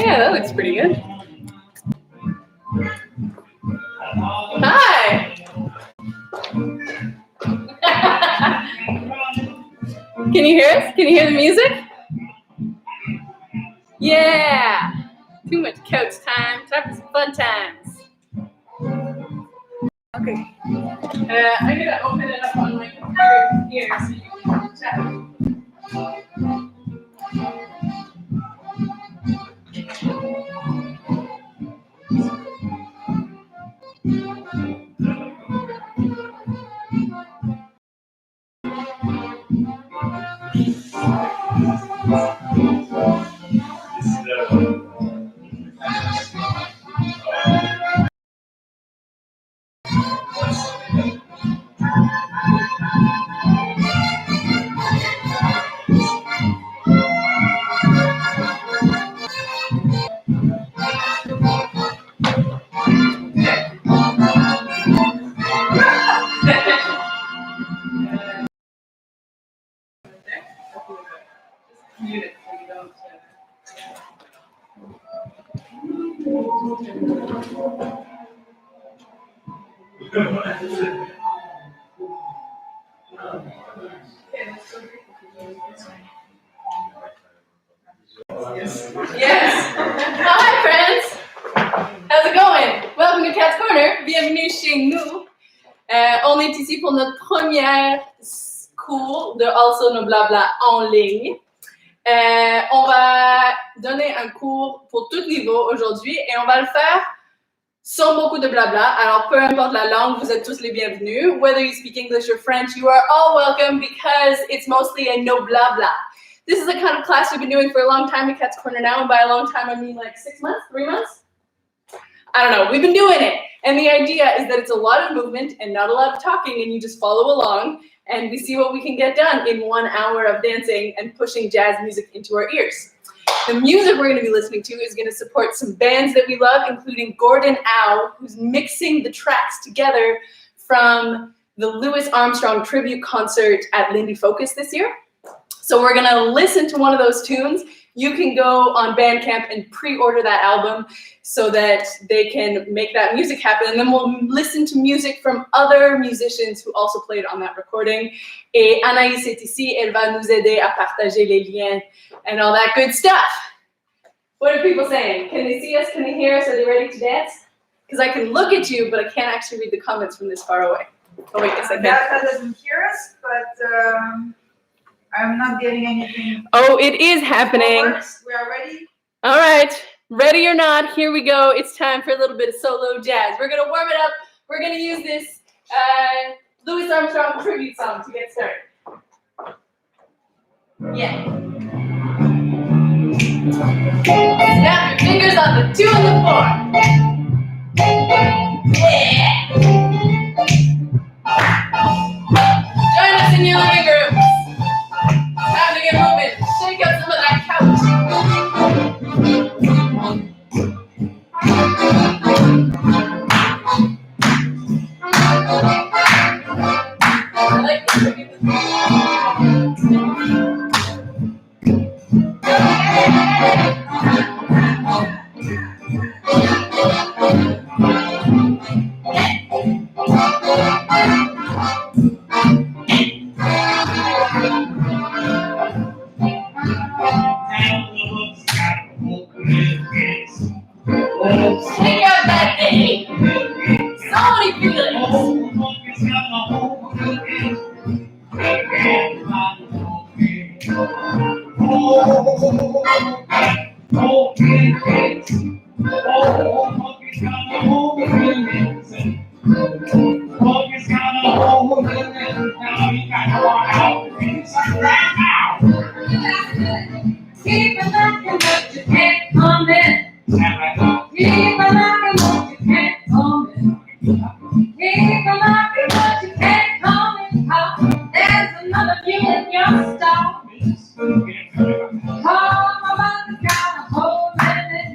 Yeah, that looks pretty good. Hi. Can you hear us? Can you hear the music? Yeah. Too much couch time. Time for some fun times. Okay. I'm gonna open it up on my computer here so you can chat. Mute it so you don't. Yes. Hi, friends. How's it going? Welcome to Cat's Corner. Bienvenue chez nous. On est ici pour notre première cours de All-solo-no-blabla en ligne. On va donner un cours pour tout niveau aujourd'hui et on va le faire sans beaucoup de blabla. Alors, peu importe la langue, vous êtes tous les bienvenus. Whether you speak English or French, you are all welcome because it's mostly a no blabla. This is the kind of class we've been doing for a long time at Cat's Corner now, and by a long time, I mean like 6 months, 3 months? I don't know, we've been doing it. And the idea is that it's a lot of movement and not a lot of talking, and you just follow along, and we see what we can get done in 1 hour of dancing and pushing jazz music into our ears. The music we're going to be listening to is going to support some bands that we love, including Gordon Howe, who's mixing the tracks together from the Louis Armstrong tribute concert at Lundi this year. So we're going to listen to one of those tunes. You can go on Bandcamp and pre-order that album so that they can make that music happen. And then we'll listen to music from other musicians who also played on that recording. Et Anaïs est ici, elle va nous aider à partager les liens and all that good stuff. What are people saying? Can they see us? Can they hear us? Are they ready to dance? Because I can look at you, but I can't actually read the comments from this far away. Oh wait, yes I can. That doesn't hear us, but I'm not getting anything. Oh, it is happening. We are ready? All right, ready or not, here we go. It's time for a little bit of solo jazz. We're gonna warm it up. We're gonna use this Louis Armstrong tribute song to get started. Yeah. Snap your fingers on the 2 and the 4. Yeah. Join us in your living room. Time to get moving. Shake up some of that couch. I like this. Shake out that thing. So many feelings. Keep it knocking, but you can't come in. Keep on knocking, but you can't come in. Keep on knocking, but you can't come in. There's another view in your star. Come about the kind of holding it.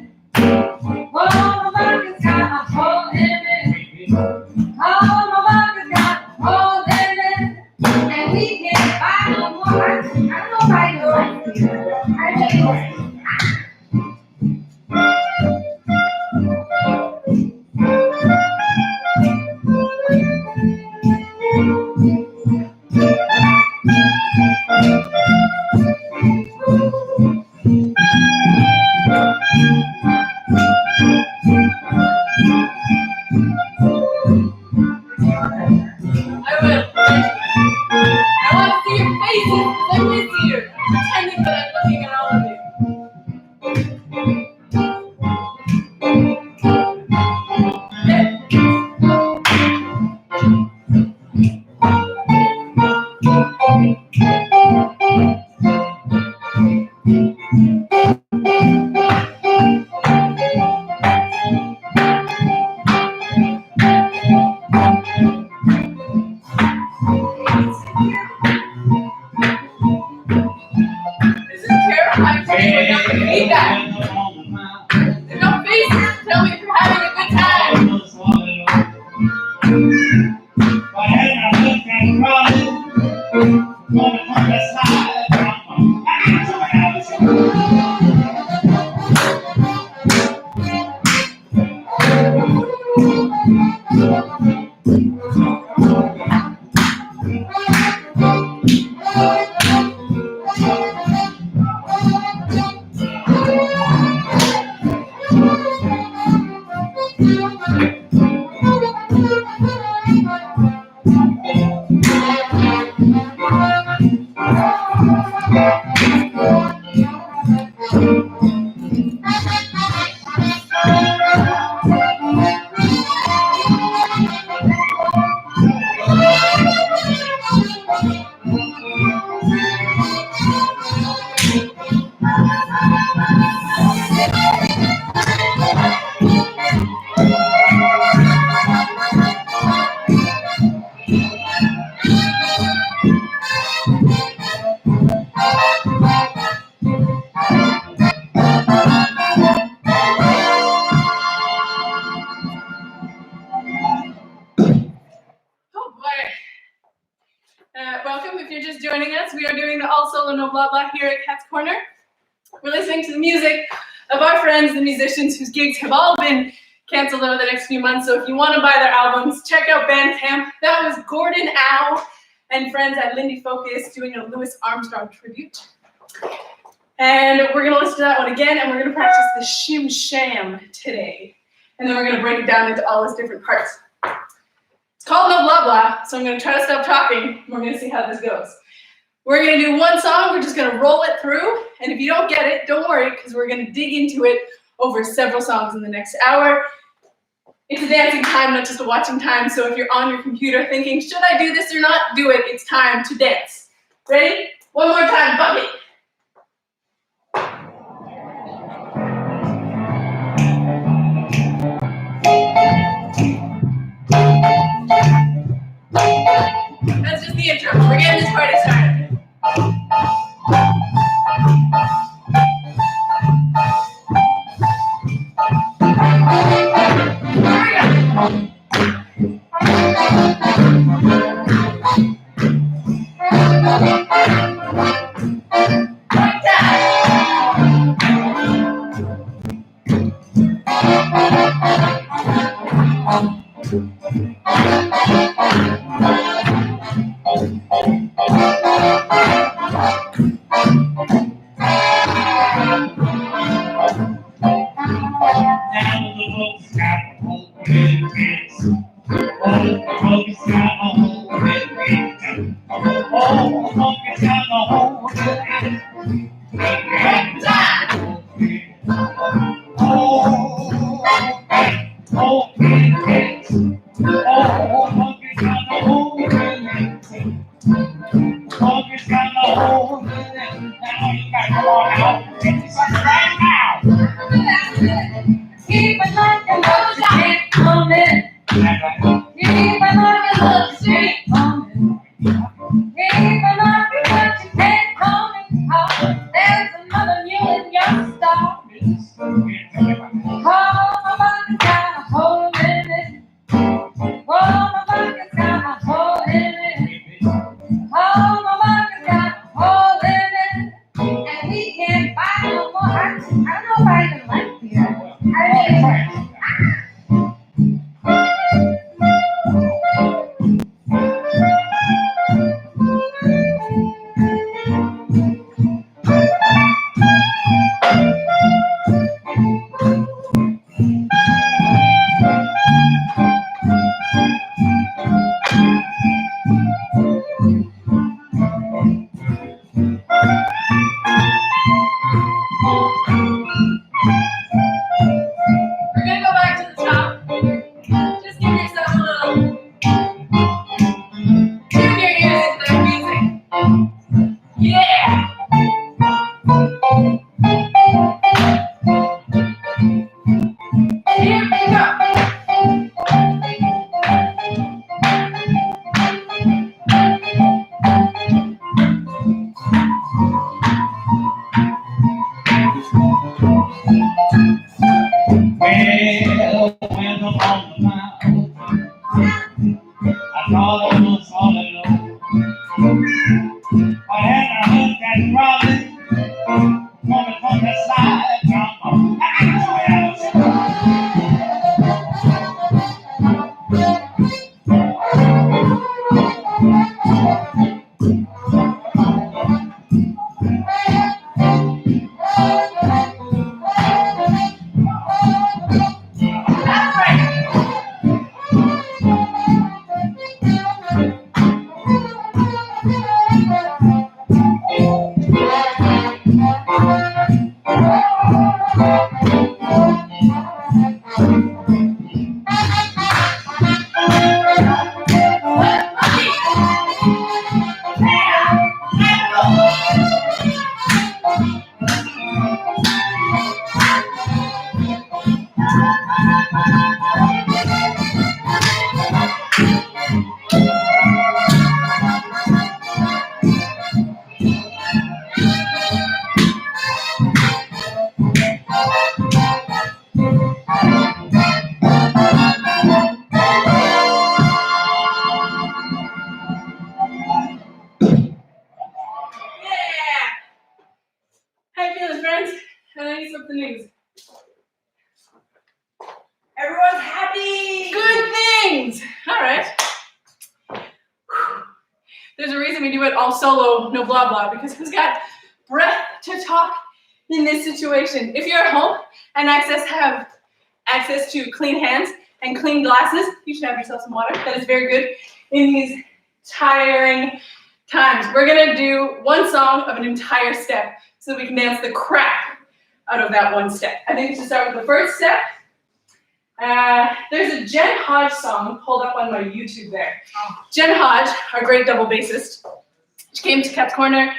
All-solo-no-blabla here at Cat's Corner. We're listening to the music of our friends, the musicians whose gigs have all been canceled over the next few months. So if you want to buy their albums, check out Bandcamp. That was Gordon Au and friends at Lundi Focus doing a Louis Armstrong tribute. And we're going to listen to that one again, and we're going to practice the shim sham today. And then we're going to break it down into all its different parts. It's called No Blah Blah, so I'm going to try to stop talking. We're going to see how this goes. We're going to do one song. We're just going to roll it through. And if you don't get it, don't worry, because we're going to dig into it over several songs in the next hour. It's a dancing time, not just a watching time. So if you're on your computer thinking, should I do this or not? Do it. It's time to dance. Ready? One more time. Bucket. That's just the intro. We're getting this party started. Everyone's happy. Good things. All right. There's a reason we do it all solo, no blah blah, because who's got breath to talk in this situation? If you're at home and have access to clean hands and clean glasses, you should have yourself some water. That is very good in these tiring times. We're gonna do one song of an entire step so we can dance the crap out of that one step. I think we should start with the first step. There's a Jen Hodge song pulled up on my YouTube there. Jen Hodge, our great double bassist, she came to Cat's Corner.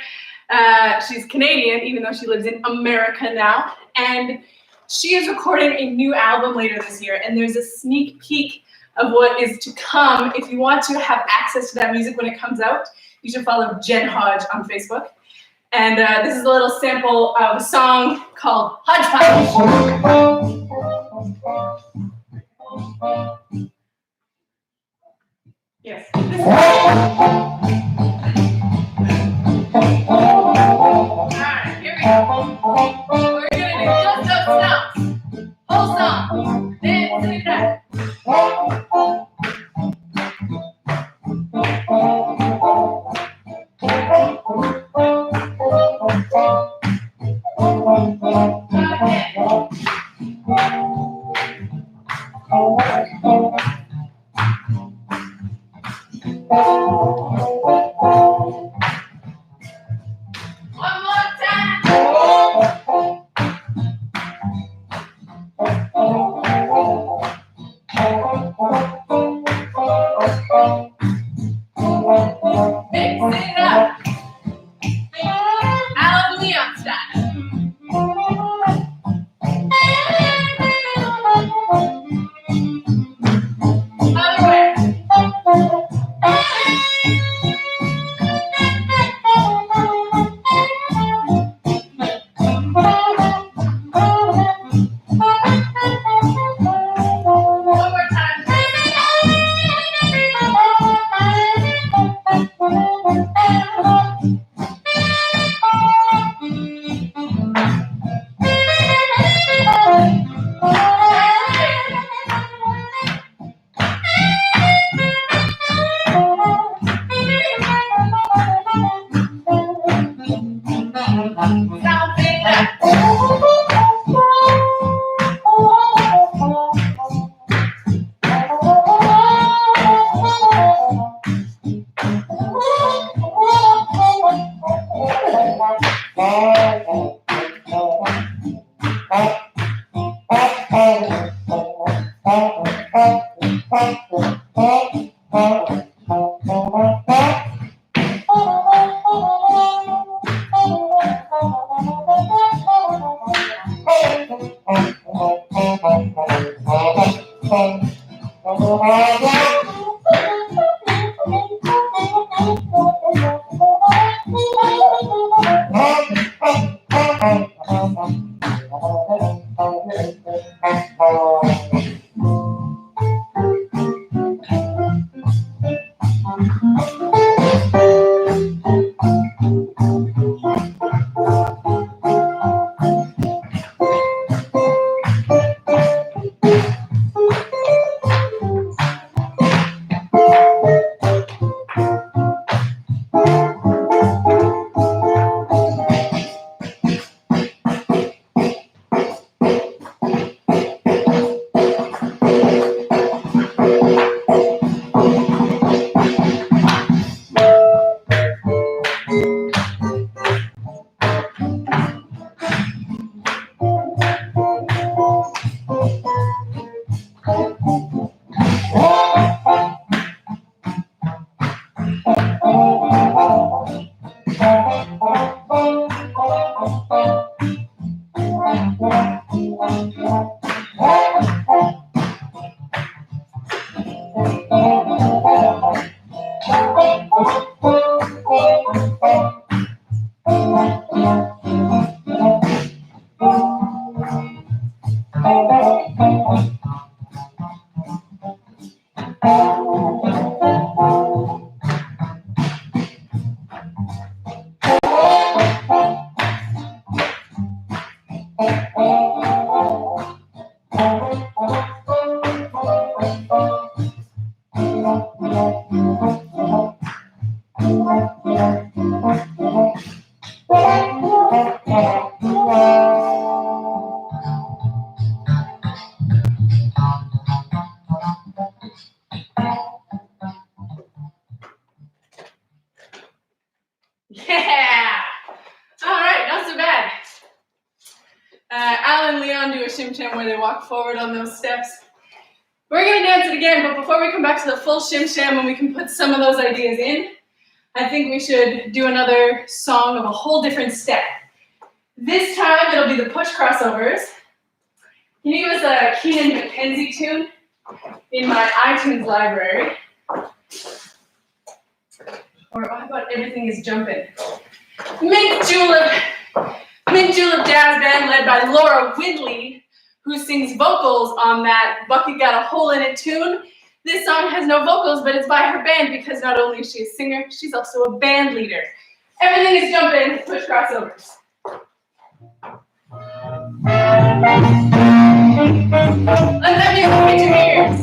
She's Canadian, even though she lives in America now. And she is recording a new album later this year. And there's a sneak peek of what is to come. If you want to have access to that music when it comes out, you should follow Jen Hodge on Facebook. And this is a little sample of a song called Hodgepodge. Yes. Alright, here we go. We're gonna do just those stomps. Whole song. Dance it out. shim sham where they walk forward on those steps. We're gonna dance it again, but before we come back to the full shim sham and we can put some of those ideas in, I think we should do another song of a whole different step. This time it'll be the push crossovers. Can you give us a Keenan Mackenzie tune in my iTunes library? Or how about Everything is Jumping? Mint Julep Jazz Band led by Laura Whitley, who sings vocals on that Bucket Got a Hole in It tune. This song has no vocals, but it's by her band because not only is she a singer, she's also a band leader. Everything is Jumping, push crossovers. Let that music hit your ears.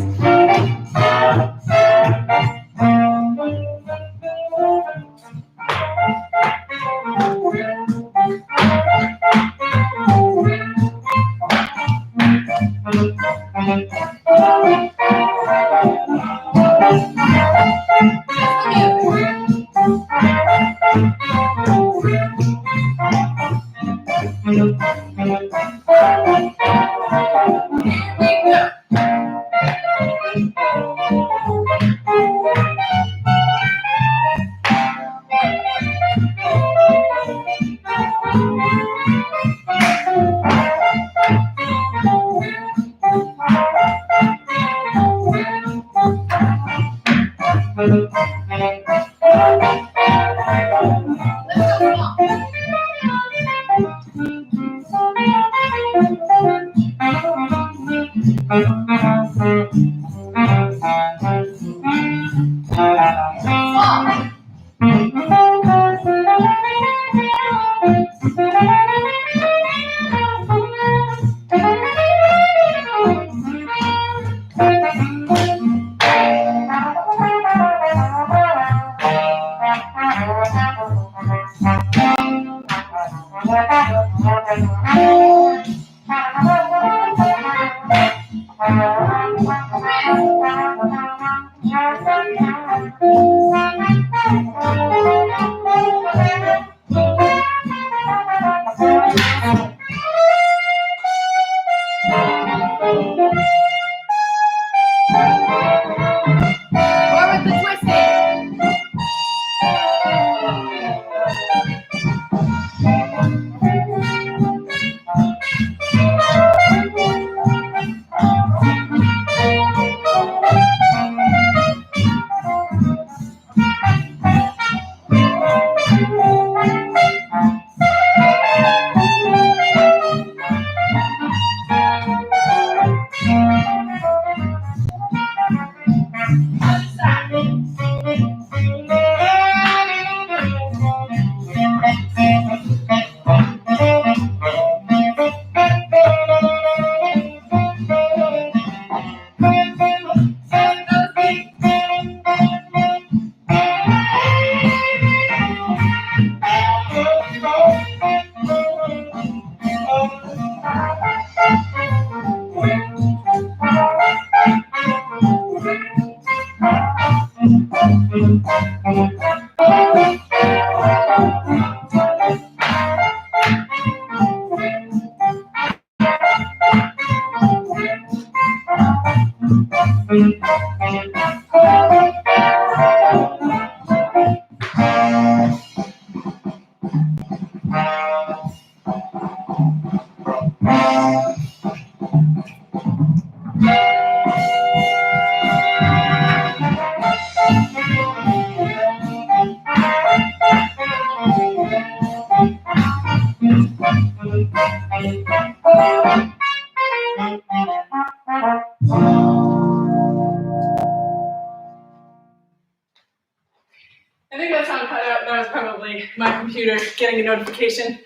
I think that sound cut out. That was probably my computer getting a notification.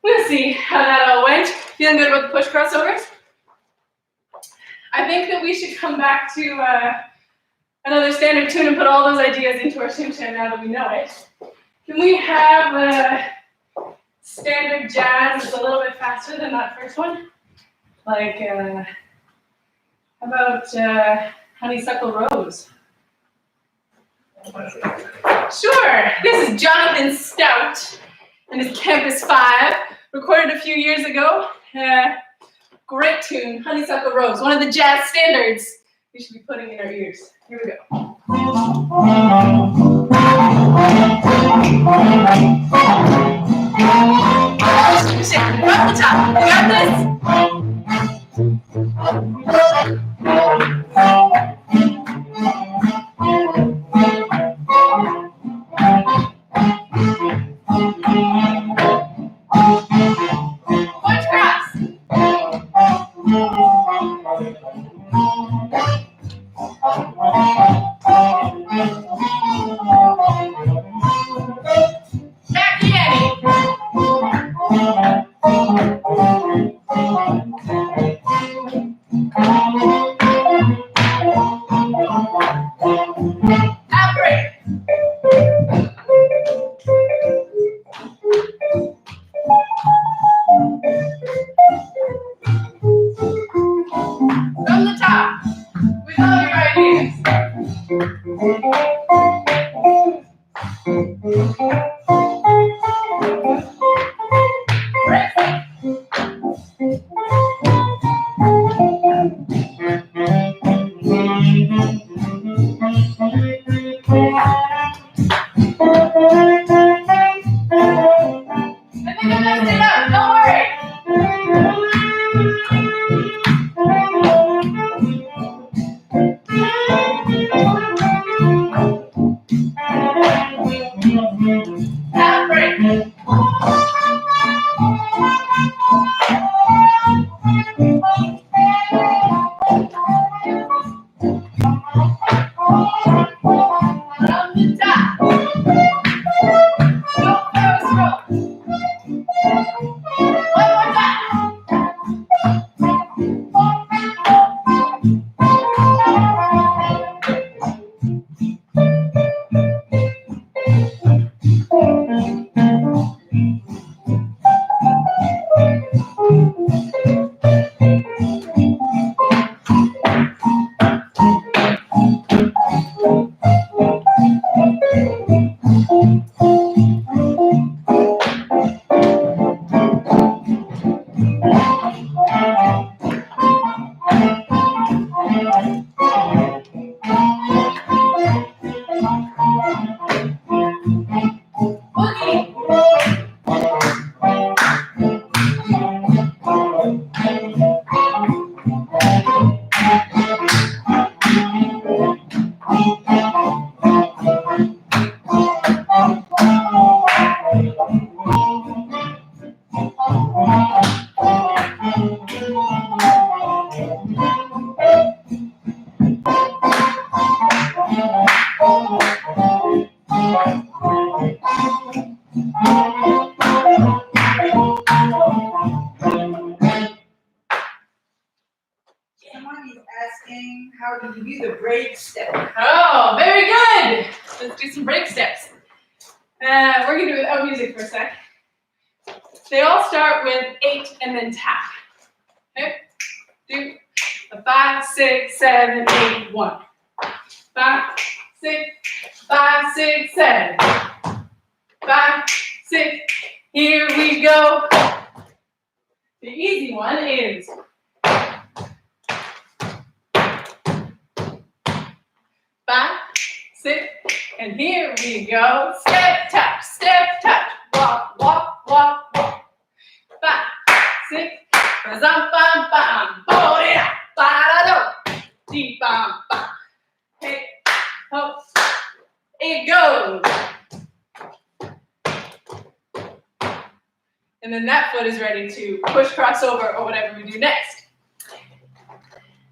We'll see how that all went. Feeling good about the push crossovers? I think that we should come back to another standard tune and put all those ideas into our shim sham now that we know it. Can we have a standard jazz that's a little bit faster than that first one? Like, how about Honeysuckle Rose? Sure. This is Jonathan Stout and his Campus 5, recorded a few years ago. great tune, Honeysuckle Rose, one of the jazz standards we should be putting in our ears. Here we go. From the top, you got this? Push cross. Back Yanny. Out break. From the top, with all your ideas. Break. I think I messed it up, don't worry. Half break. From the top. Go first roll. One more time. Boogie. Someone is asking, how do you do the break step? Oh, very good. Let's do some break steps. We're going to do it without music for a sec. They all start with 8 and then tap. Okay? Do a 5, 6, 7, 8, 1. 5, 6, 5, 6, 7. 5, 6. Here we go. The easy one is 5, 6, and here we go. Step, touch, walk, walk, walk, walk. 5, 6, bam, bam, bam, bo-de-da, ba-da-do, dee, bam, bam. Hey, ho, it goes. And then that foot is ready to push crossover or whatever we do next.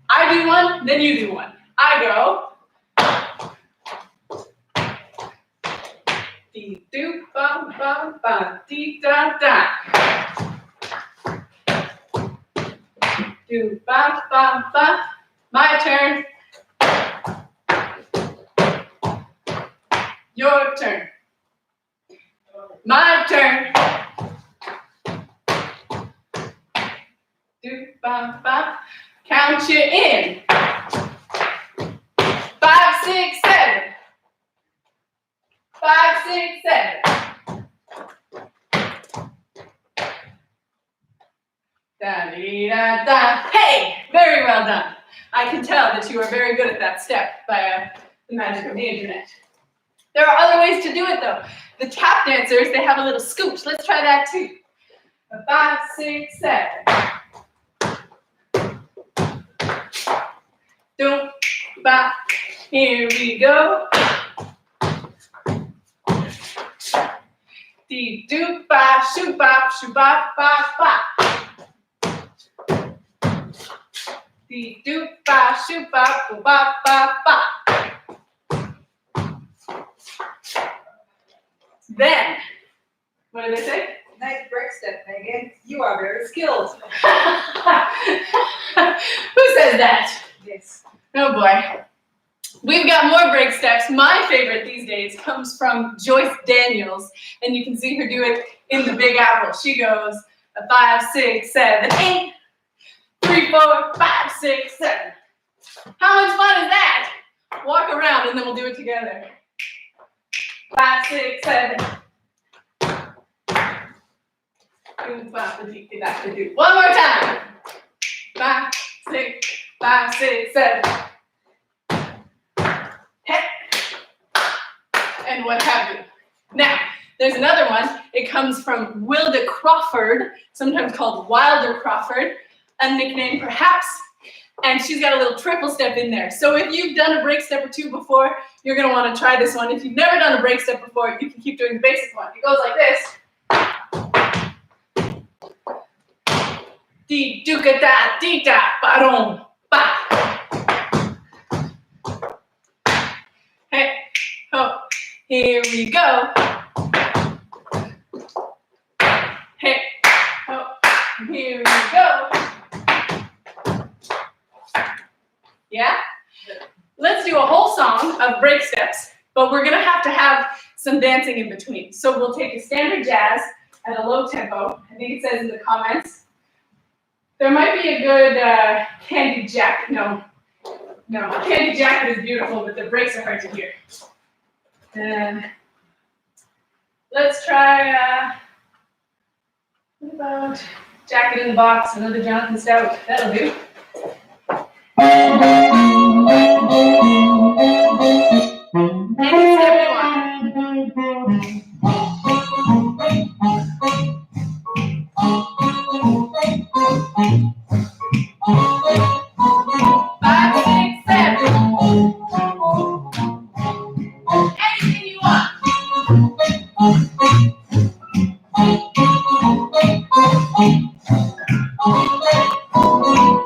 I do one, then you do one. I go. Dee doo bum bum bum dee da da. Do ba ba ba. My turn. Your turn. My turn. Do ba ba. Count you in. 5, 6, 7. 5, 6, 7. Da, dee, da, da. Hey, very well done. I can tell that you are very good at that step by the magic of the internet. There are other ways to do it though. The tap dancers, they have a little scooch. Let's try that too. 5, 6, 7. Doom, ba. Here we go. Dee, doop, ba, shoo, bop, shoo, bop, ba, ba. Dee, doop, ba, shoo, bop, boo, ba, ba, ba. Then, what did they say? Nice break step, Megan. You are very skilled. Who says that? Yes. Oh boy. We've got more break steps. My favorite these days comes from Joyce Daniels, and you can see her do it in the Big Apple. She goes 5, 6, 7, 8, 3, 4, 5, 6, 7. How much fun is that? Walk around and then we'll do it together. 5, 6, 7. One more time. 5, 6, 5, 6, 7. Hey. And what have you. Now, there's another one. It comes from Wilda Crawford, sometimes called Wilder Crawford, a nickname perhaps. And she's got a little triple step in there. So if you've done a break step or two before, you're going to want to try this one. If you've never done a break step before, you can keep doing the basic one. It goes like this. Dee dooka da dee da ba dum ba. Hey, ho, here we go. Hey, ho, here we go. Yeah? Let's do a whole song of break steps, but we're gonna have to have some dancing in between. So we'll take a standard jazz at a low tempo. I think it says in the comments. There might be a good Candy Jacket. No, Candy Jacket is beautiful, but the breaks are hard to hear. Let's try, what about Jacket in the Box, another Jonathan Stout. That'll do. Any step you want. 5, 6, 7. Anything you want.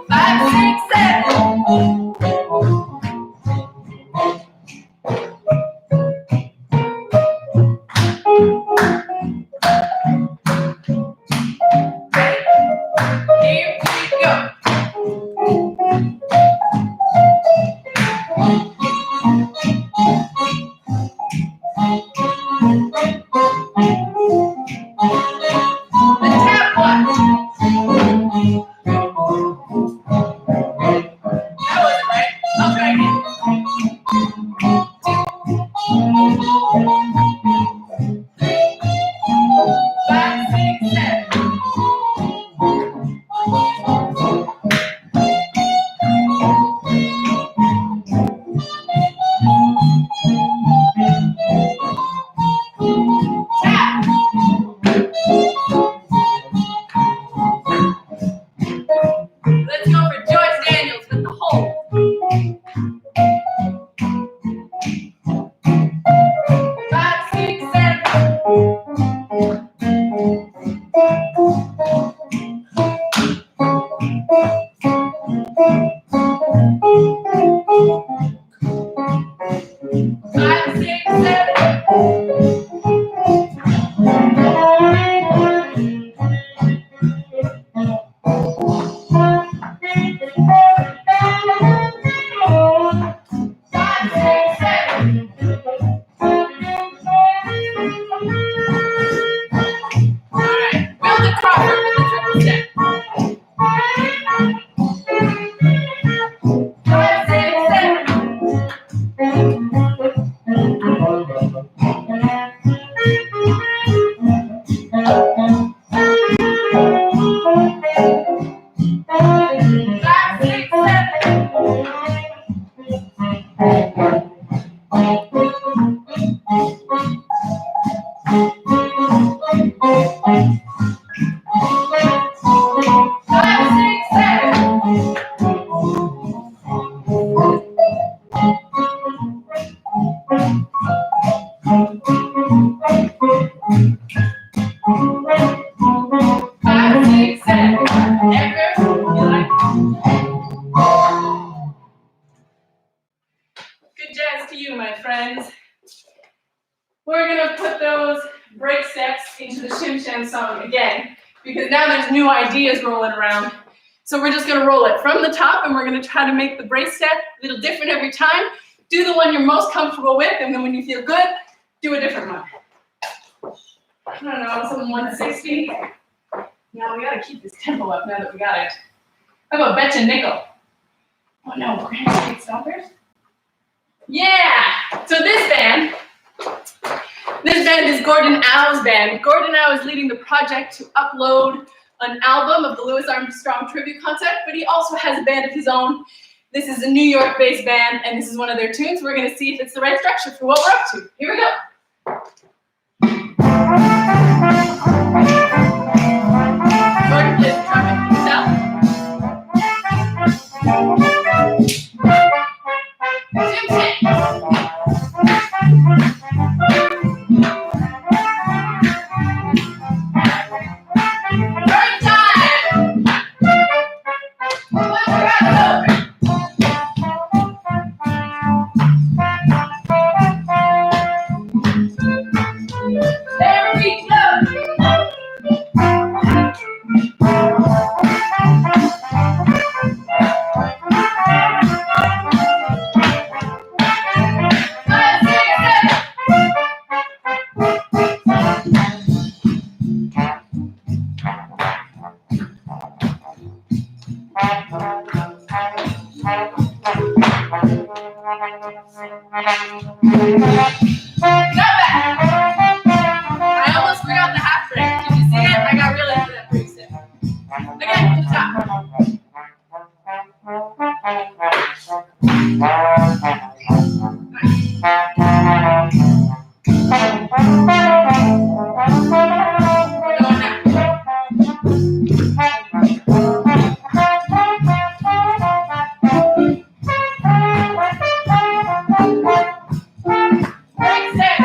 5, 6, 7. Here we go. The tap one. Good jazz to you, my friends. We're gonna put those break steps into the Shim Sham song again, because now there's new ideas rolling around. So we're just gonna roll it from the top, and we're gonna try to make the break step a little different every time. Do the one you're most comfortable with, and then when you feel good, do a different one. I don't know, some 160. Now we gotta keep this tempo up now that we got it. How about betcha nickel? Oh no, we're gonna take stoppers? Yeah! So this band is Gordon Howe's band. Gordon Howe is leading the project to upload an album of the Louis Armstrong tribute concert, but he also has a band of his own. This is a New York-based band, and this is one of their tunes. We're gonna see if it's the right structure for what we're up to. Here we go. Gordon plays the trumpet himself. Jim Sham. Break time! Let's go! There we go! I almost forgot the half break. Did you see it? I got really into that break step. Again, to the top. We're going now. Break step.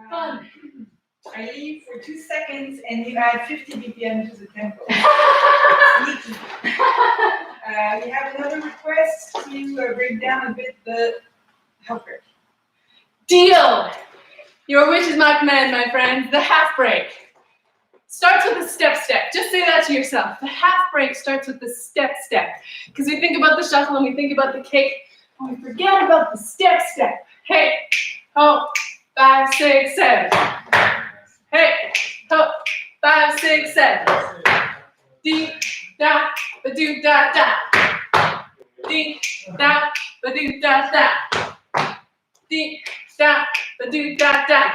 Fun. I leave for 2 seconds and you add 50 BPM to the tempo. Sneaky. to bring down a bit the half break. Deal! Your wish is my command, my friends. The half break starts with a step. Just say that to yourself. The half break starts with the step. Because we think about the shuffle and we think about the kick, and we forget about the step. Hey, ho, 5, 6, 7. Hey, ho, 5, 6, 7. Dee, da, ba do da da. Dee, da, ba do da da. Dee, da, ba do da da.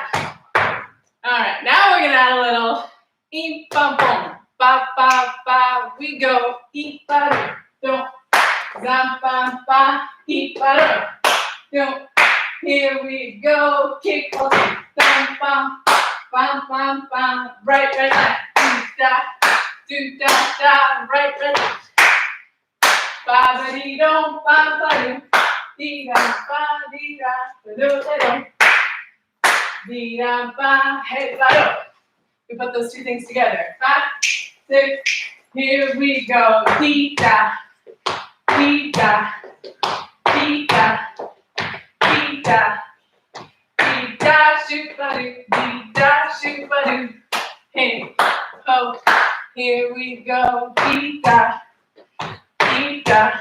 All right, now we're gonna add a little eep bum bum. Ba ba ba. We go eep ba do. Zam ba ba eep ba do. Here we go. Kick bum bum bum bum bum. Right left. Do da da. Right left. Ba ba dee dum ba ba do. Dee da ba dee da ba do da do. Dee da ba hey ba do. We put those two things together. 5, 6. Here we go. Dee da, dee da, dee da, dee da, dee da, shoot ba doo, dee da, shoot ba doo. Hey, ho. Here we go. Dee da, dee da,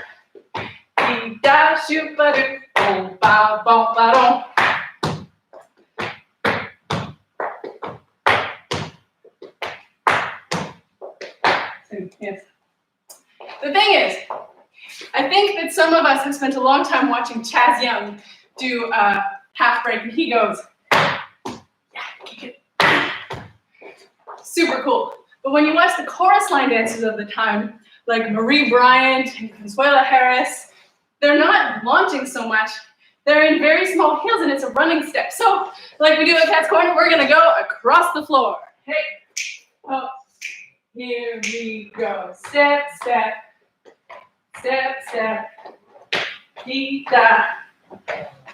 dee da, shoot ba doo. Boom, ba, boom, ba, dum. Yes. The thing is, I think that some of us have spent a long time watching Chaz Young do a half break, and he goes, yeah, kick it. Super cool. But when you watch the chorus line dancers of the time, like Marie Bryant and Consuela Harris, they're not launching so much. They're in very small heels, and it's a running step. So, like we do at Cat's Corner, we're gonna go across the floor. Hey, oh. Here we go. Step, step, step, step. Dee da,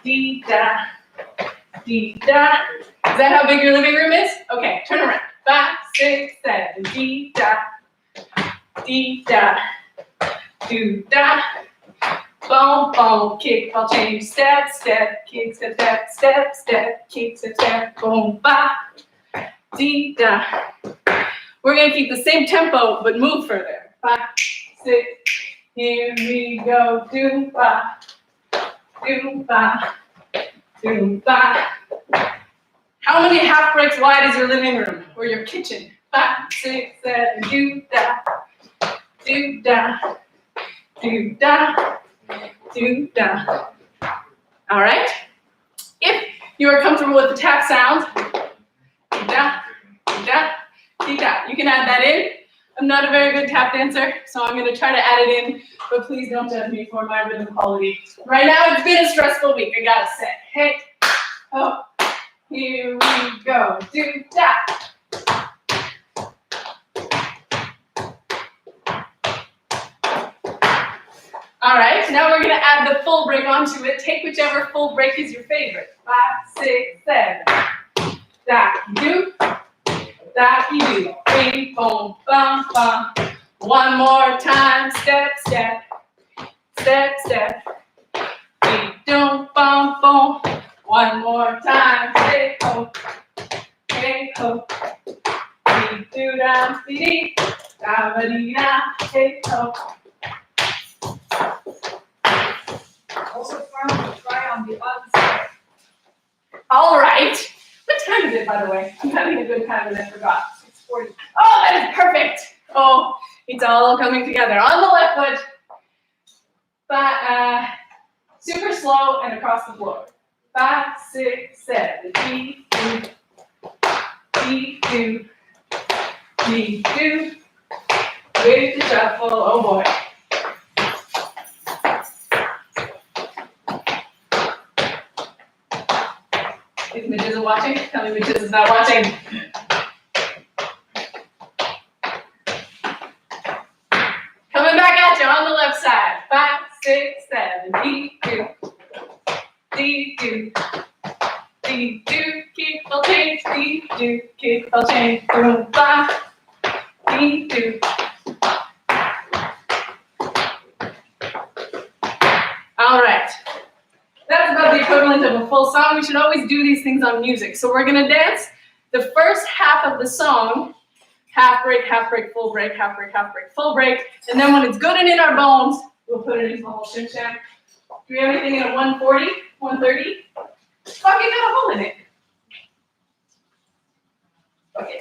dee da, dee da. Is that how big your living room is? Okay, turn around. 5, 6, 7. Dee da, dee da, do da. Boom, boom, kick, ball change. Step, step, kick, step, step, step, step, kick, step, step. Boom, ba, dee da. We're gonna keep the same tempo, but move further. 5, 6, here we go. Do ba, do ba, do ba. How many half breaks wide is your living room or your kitchen? 5, 6, 7, do da, do da, do da, do da. All right. If you are comfortable with the tap sounds, do da, do da. You can add that in. I'm not a very good tap dancer, so I'm going to try to add it in, but please don't judge me for my rhythm quality. Right now, it's been a stressful week, I gotta say. Hey, oh, here we go. Do that. All right, now we're going to add the full break onto it. Take whichever full break is your favorite. 5, 6, 7. That you do. That you do. Bing, boom, bum, bum. One more time. Step, step. Step, step. Bing, boom, bum, boom. One more time. Hey, ho. Hey, ho. Dee, do, da, dee, da, ba, dee, da. Hey, ho. Also fun to try on the other side. All right. What time is it, by the way? I'm having a good time and I forgot. 6:40. Oh, that is perfect. Oh, it's all coming together. On the left foot, but super slow and across the floor. 5, 6, 7. Dee, do, dee, do, dee, do. With the shuffle. Oh boy. If Mitch isn't watching, tell me Mitch is not watching. Coming back at you on the left side. 5, 6, 7. Dee, do. Dee, do. Dee, do. Kick, ball change. Dee, do. Kick, ball change. Boom, ba. Dee, do. All right. That's about the equivalent of a full song. We should always do these things on music. So we're gonna dance the first half of the song, half break, full break, half break, full break. And then when it's good and in our bones, we'll put it into the whole shim sham. Do we have anything in a 140, 130? Fuck, it got a hole in it. Okay.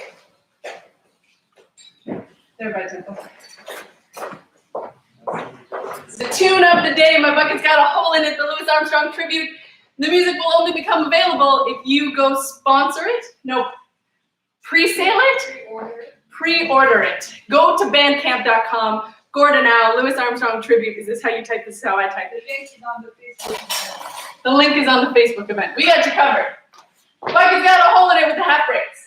There, by Temple. The tune of the day, My Bucket's Got a Hole in It, the Louis Armstrong tribute. The music will only become available if you go sponsor it. No, pre-sale it? Pre-order it. Go to bandcamp.com. Gordon Al, Louis Armstrong tribute. Is this how you type this? Is how I type it? The link is on the Facebook event. The link is on the Facebook event. We got you covered. Bucket's got a hole in it with the half breaks.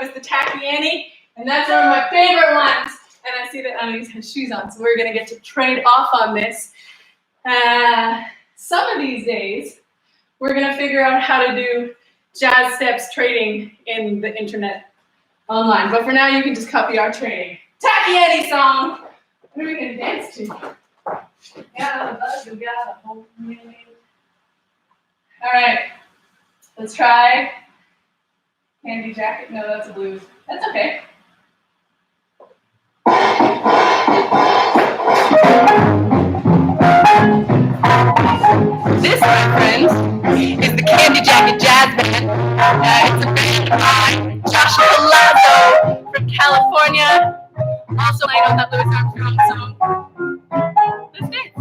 is the Tacky Annie, and that's one of my favorite ones. And I see that Annalise has shoes on, so we're gonna get to trade off on this. Some of these days, we're gonna figure out how to do jazz steps trading in the internet online. But for now, you can just copy our training. Tacky Annie song. What are we gonna dance to? All right, let's try Candy Jacket. No, that's a blues. That's okay. This, my friends, is the Candy Jacket Jazz Band. It's a band by Joshua Lazo from California. Also, I know that Louis Armstrong song. Let's dance.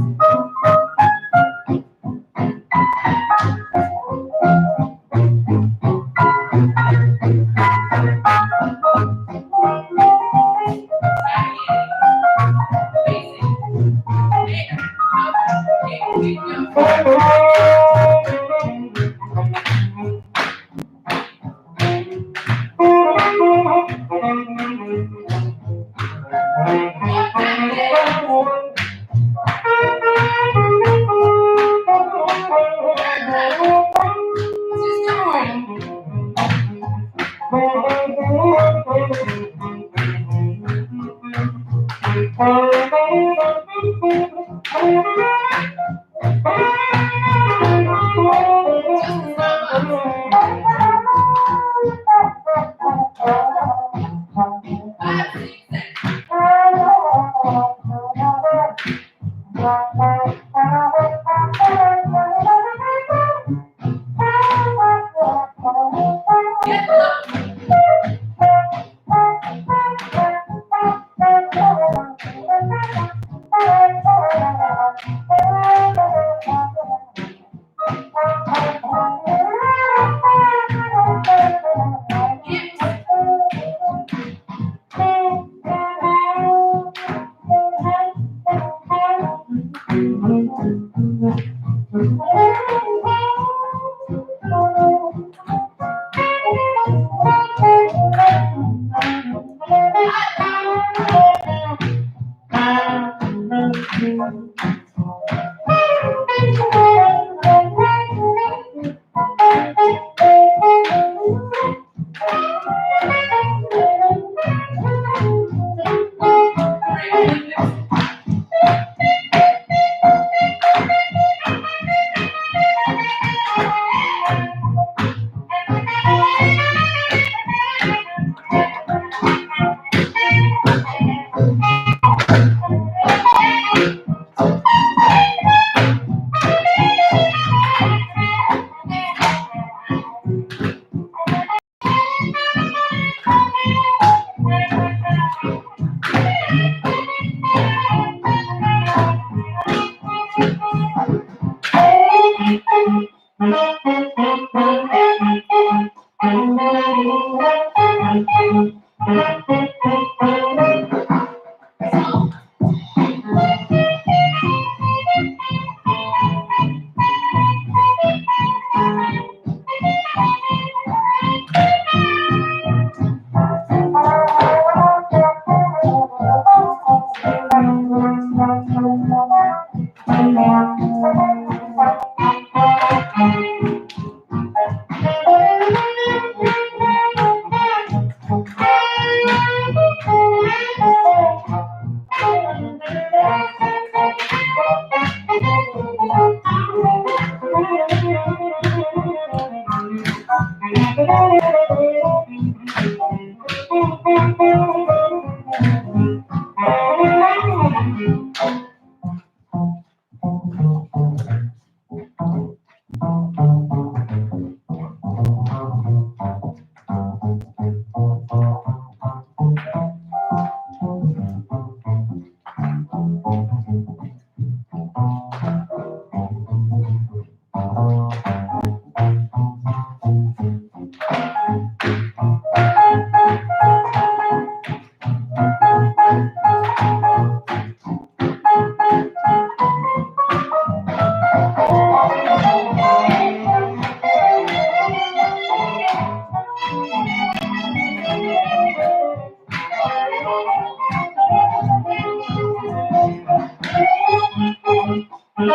Feels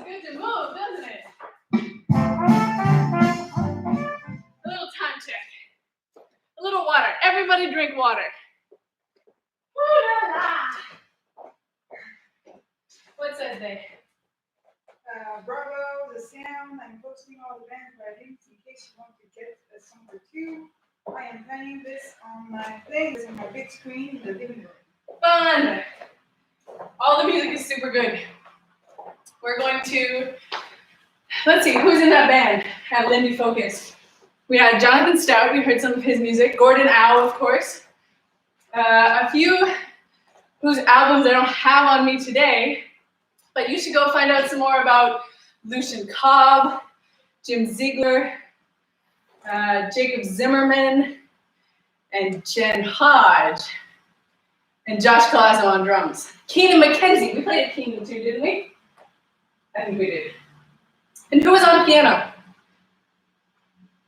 good to move, doesn't it? A little time check. A little water. Everybody drink water. What's that day? Bravo, the sound. I'm posting all the band writings in case you want to get a song or two. I am playing this on my big screen in the living room. Fun! All the music is super good. We're going to, let's see, who's in that band at Lundi Focus? We had Jonathan Stout, we heard some of his music. Gordon Au, of course. A few whose albums I don't have on me today, but you should go find out some more about Lucian Cobb, Jim Ziegler, Jacob Zimmerman, and Jen Hodge, and Josh Colazo on drums. Keenan McKenzie, we played Keenan too, didn't we? I think we did. And who was on piano?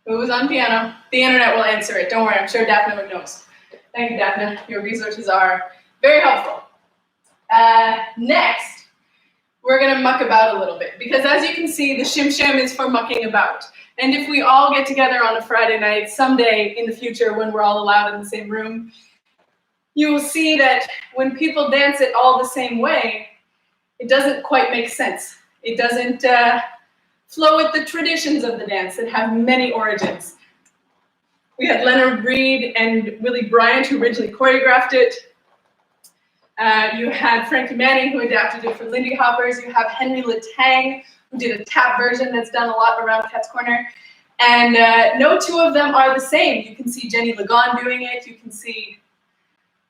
Who was on piano? The internet will answer it. Don't worry, I'm sure Daphne knows. Thank you, Daphne. Your resources are very helpful. Next, we're going to muck about a little bit because as you can see, the Shim Shim is for mucking about. And if we all get together on a Friday night, someday in the future when we're all allowed in the same room, you will see that when people dance it all the same way, it doesn't quite make sense. It doesn't flow with the traditions of the dance that have many origins. We had Leonard Reed and Willie Bryant who originally choreographed it. You had Frankie Manning who adapted it for Lindy Hoppers. You have Henry Latang who did a tap version that's done a lot around Cat's Corner. And no two of them are the same. You can see Jenny Lagon doing it. You can see,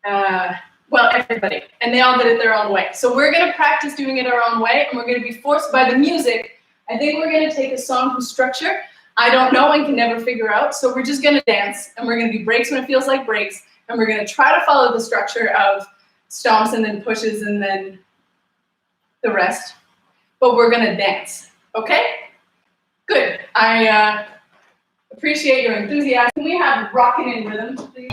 well, everybody. And they all did it their own way. So we're going to practice doing it our own way, and we're going to be forced by the music. I think we're going to take a song whose structure I don't know and can never figure out. So we're just going to dance, and we're going to do breaks when it feels like breaks, and we're going to try to follow the structure of stomps and then pushes and then the rest. But we're going to dance, okay? Good. I appreciate your enthusiasm. Can we have rockin' in rhythm, please?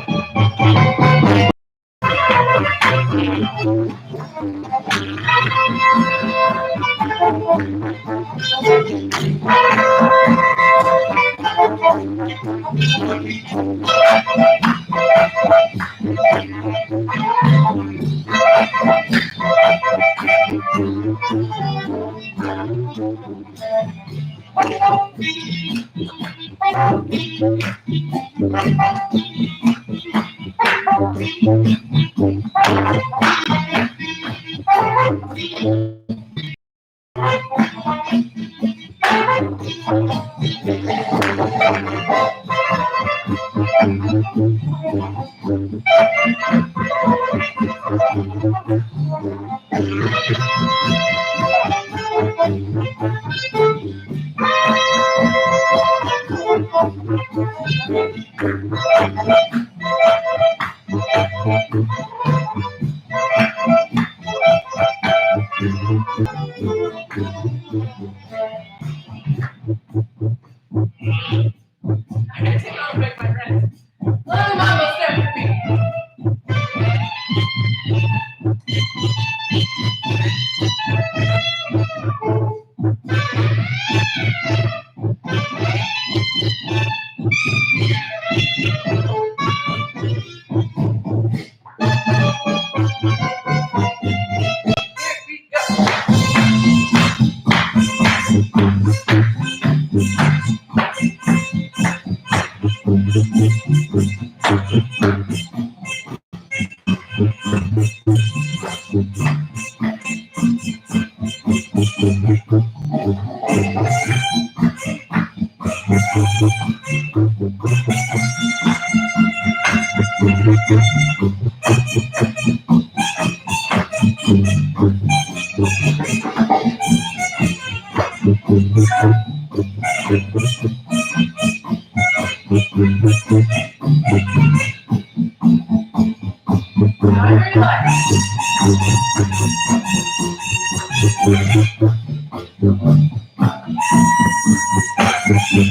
More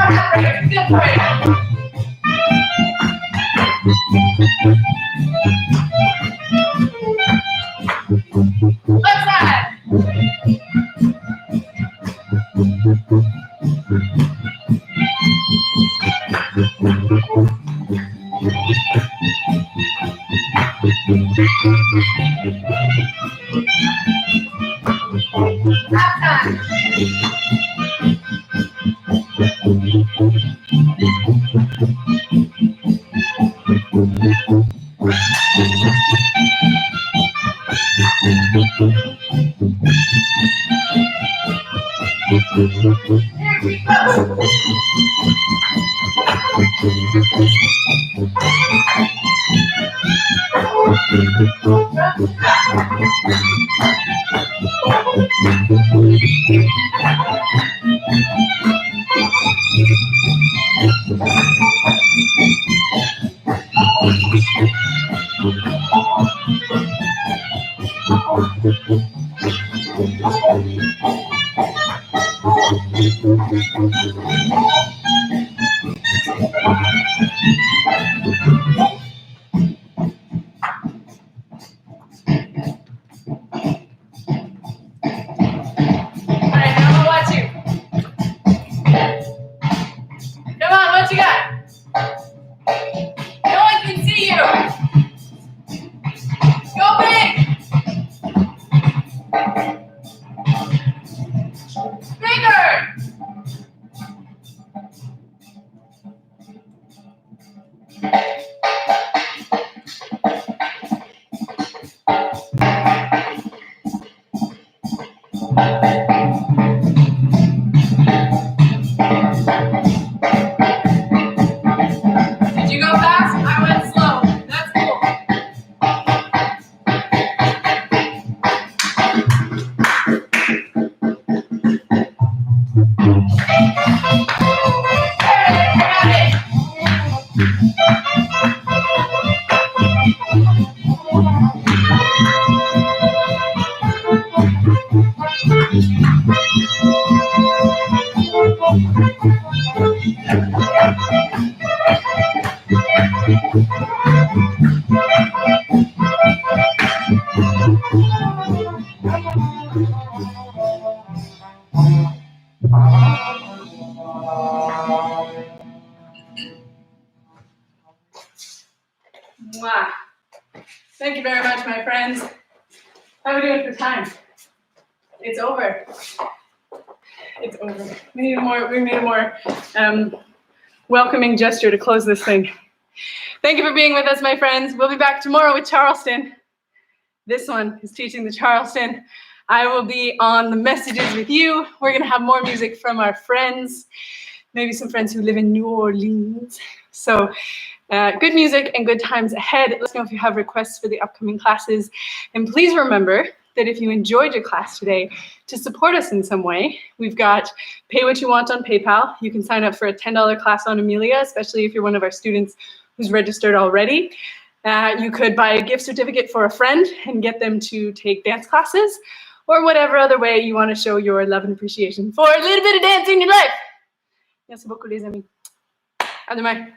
effort. Good for it. Left side. Half time. Alright, now I'm gonna watch you. Come on, what you got? No one can see you. Go big. Bigger. Did you go fast? I went slow. That's cool. Mwah. Thank you very much, my friends. How are we doing for time? It's over. It's over. We need a more welcoming gesture to close this thing. Thank you for being with us, my friends. We'll be back tomorrow with Charleston. This one is teaching the Charleston. I will be on the messages with you. We're going to have more music from our friends, maybe some friends who live in New Orleans. So good music and good times ahead. Let us know if you have requests for the upcoming classes. And please remember that if you enjoyed your class today, to support us in some way, we've got Pay What You Want on PayPal. You can sign up for a $10 class on Amelia, especially if you're one of our students who's registered already. You could buy a gift certificate for a friend and get them to take dance classes, or whatever other way you want to show your love and appreciation for a little bit of dance in your life. Merci beaucoup, les amis. À demain.